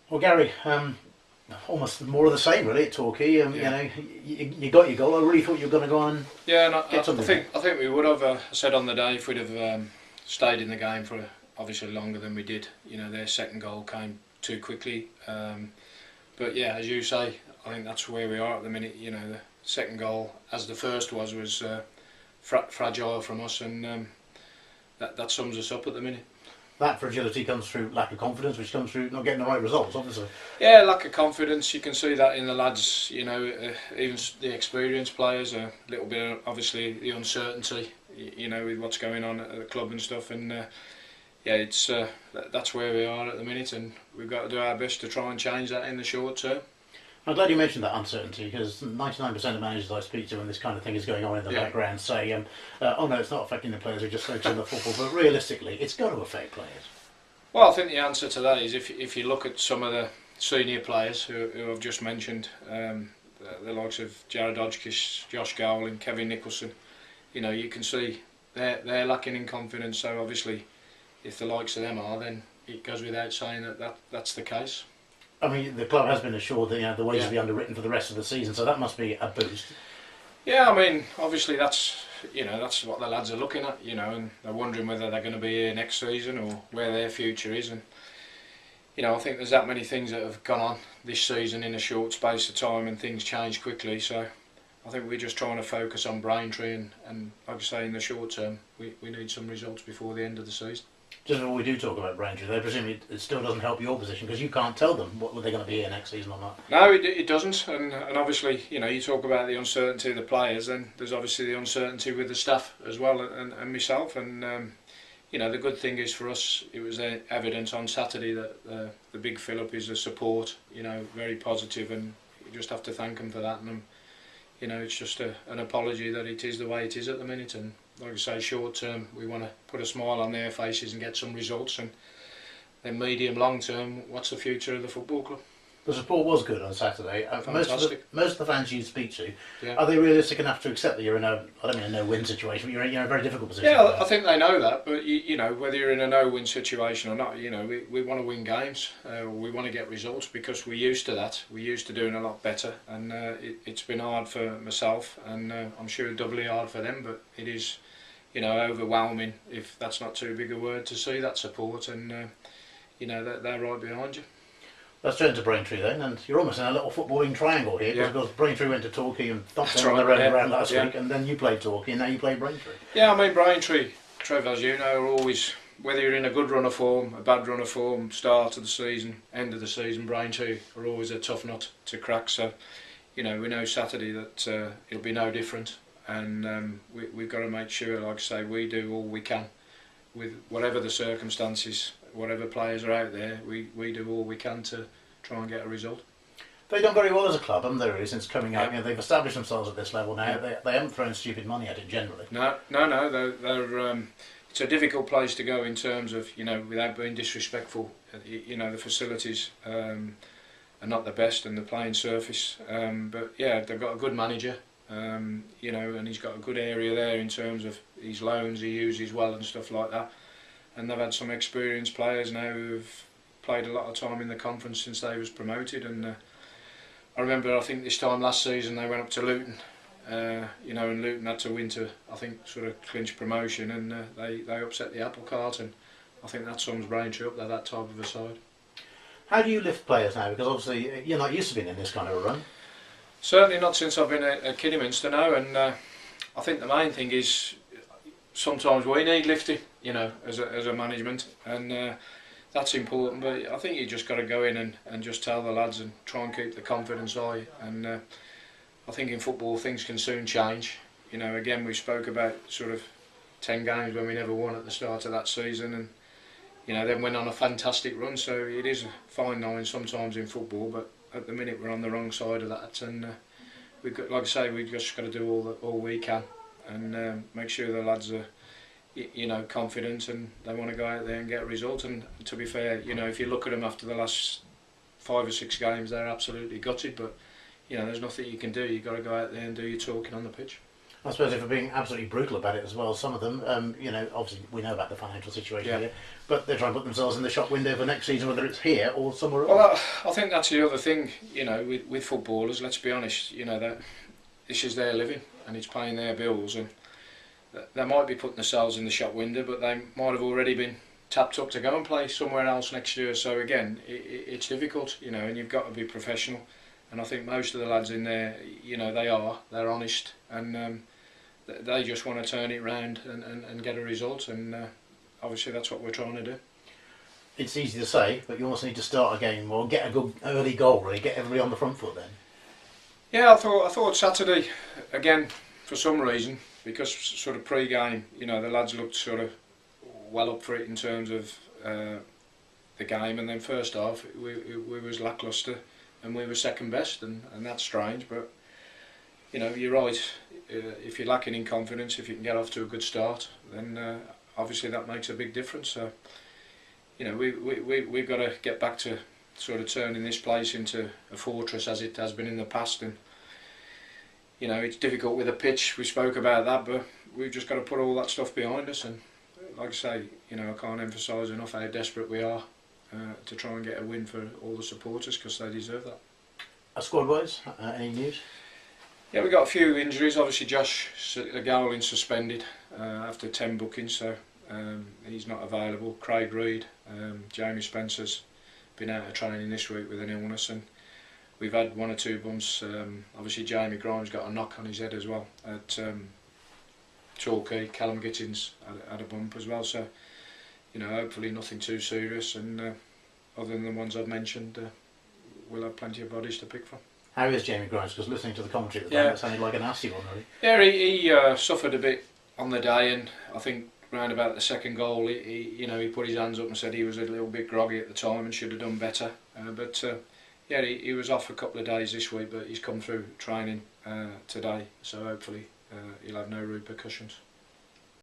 Well, Gary, almost more of the same really at Torquay. Yeah. You got your goal. I really thought you were going to go on and Yeah, and get something. I think we would have said on the day if we'd have stayed in the game for obviously longer than we did. You know, their second goal came too quickly. But yeah, as you say, I think that's where we are at the minute. You know, the second goal, as the first was fragile from us, and that sums us up at the minute. That fragility comes through lack of confidence, which comes through not getting the right results, obviously. Yeah, lack of confidence. You can see that in the lads. You know, even the experienced players. A little bit, obviously, the uncertainty. You know, with what's going on at the club and stuff. And yeah, it's that's where we are at the minute, and we've got to do our best to try and change that in the short term. I'm glad you mentioned that uncertainty because 99% of managers I speak to when this kind of thing is going on in the background say, oh no, it's not affecting the players, we just focus on the football. But realistically, it's got to affect players. Well, I think the answer to that is if you look at some of the senior players who I've just mentioned, the likes of Jared Hodgkiss, Josh Gowling, Kevin Nicholson, you know, you can see they're lacking in confidence. So obviously, if the likes of them are, then it goes without saying that's the case. I mean, the club has been assured that the wages will be underwritten for the rest of the season, so that must be a boost. Yeah, I mean, obviously that's what the lads are looking at, and they're wondering whether they're going to be here next season or where their future is. And I think there's that many things that have gone on this season in a short space of time, and things change quickly. So I think we're just trying to focus on Braintree, and like I say, in the short term, we need some results before the end of the season. Just before we do talk about Braintree, they presume it still doesn't help your position because you can't tell them what they're going to be here next season or not. No, it doesn't, and obviously, you talk about the uncertainty of the players, and there's obviously the uncertainty with the staff as well, and myself, and the good thing is for us, it was evident on Saturday that the big fill-up is the support, very positive, and you just have to thank them for that, and it's just an apology that it is the way it is at the minute, and like I say, short term, we want to put a smile on their faces and get some results, and then medium, long term, what's the future of the football club? The support was good on Saturday. Most of the fans you speak to, yeah. Are they realistic enough to accept that you're in a no-win situation, but you're in a very difficult position? Yeah, I think they know that, but whether you're in a no-win situation or not, we want to win games. We want to get results because we're used to that. We're used to doing a lot better, and it's been hard for myself, and I'm sure doubly hard for them, but it is overwhelming, if that's not too big a word, to see that support, and they're right behind you. Let's turn to Braintree then, and you're almost in a little footballing triangle here, because of course Braintree went to Torquay and thumped them on the road around last week, and then you played Torquay, and now you play Braintree. Yeah, I mean, Braintree, Trev, as you know, are always, whether you're in a good run of form, a bad run of form, start of the season, end of the season, Braintree are always a tough nut to crack, so we know Saturday that it'll be no different, and we've got to make sure, like I say, we do all we can with whatever the circumstances, whatever players are out there, we do all we can to try and get a result. They've done very well as a club, haven't they, really, since coming out? Yeah. They've established themselves at this level now. Yeah. They haven't thrown stupid money at it generally. No. They're it's a difficult place to go in terms of, without being disrespectful, the facilities are not the best, and the playing surface. But yeah, they've got a good manager, and he's got a good area there in terms of his loans he uses well and stuff like that. And they've had some experienced players now who've played a lot of time in the conference since they was promoted. And I remember, I think this time last season they went up to Luton, and Luton had to win to, I think, sort of clinch promotion, and they upset the apple cart, and I think that sums Braintree up. They're that type of a side. How do you lift players now? Because obviously you're not used to being in this kind of a run. Certainly not since I've been at Kidderminster now, and I think the main thing is sometimes we need lifting, as a management, and that's important. But I think you just got to go in and just tell the lads and try and keep the confidence high. And I think in football things can soon change. Again, we spoke about sort of 10 games when we never won at the start of that season, and then went on a fantastic run. So it is a fine line sometimes in football, but at the minute we're on the wrong side of that, and we've got, like I say, we've just got to do all we can, and make sure the lads are confident, and they want to go out there and get a result. And to be fair, if you look at them after the last 5 or 6 games, they're absolutely gutted, but there's nothing you can do. You've got to go out there and do your talking on the pitch. I suppose if we're being absolutely brutal about it as well, some of them, you know, obviously we know about the financial situation here, but they're trying to put themselves in the shop window for next season, whether it's here or somewhere else. Well, I think that's the other thing, you know, with footballers. Let's be honest, you know, that this is their living and it's paying their bills, and they might be putting themselves in the shop window, but they might have already been tapped up to go and play somewhere else next year. So again, it's difficult, you know, and you've got to be professional. And I think most of the lads in there, you know, they're honest, and they just want to turn it round and get a result, and obviously that's what we're trying to do. It's easy to say, but you also need to start a game or get a good early goal, really, get everybody on the front foot then. Yeah, I thought Saturday, again, for some reason, because sort of pre-game, you know, the lads looked sort of well up for it in terms of the game, and then first half we was lacklustre and we were second best, and that's strange, but you know, you're right, if you're lacking in confidence, if you can get off to a good start, then obviously that makes a big difference. So you know, we've got to get back to sort of turning this place into a fortress as it has been in the past, and you know, it's difficult with a pitch, we spoke about that, but we've just got to put all that stuff behind us, and like I say, you know, I can't emphasise enough how desperate we are to try and get a win for all the supporters, because they deserve that. Squad-wise, any news? Yeah, we got a few injuries. Obviously Josh Gowling suspended after 10 bookings, so he's not available. Craig Reed, Jamie Spencer's been out of training this week with an illness, and we've had one or two bumps. Obviously Jamie Grimes got a knock on his head as well at Torquay. Callum Gittins had a bump as well, so you know, hopefully nothing too serious, and other than the ones I've mentioned, we'll have plenty of bodies to pick from. How is Jamie Grimes? Because listening to the commentary at the time, it sounded like a nasty one, really. Yeah, he suffered a bit on the day, and I think round about the second goal, he put his hands up and said he was a little bit groggy at the time and should have done better. But yeah, he was off for a couple of days this week, but he's come through training today, so hopefully he'll have no repercussions.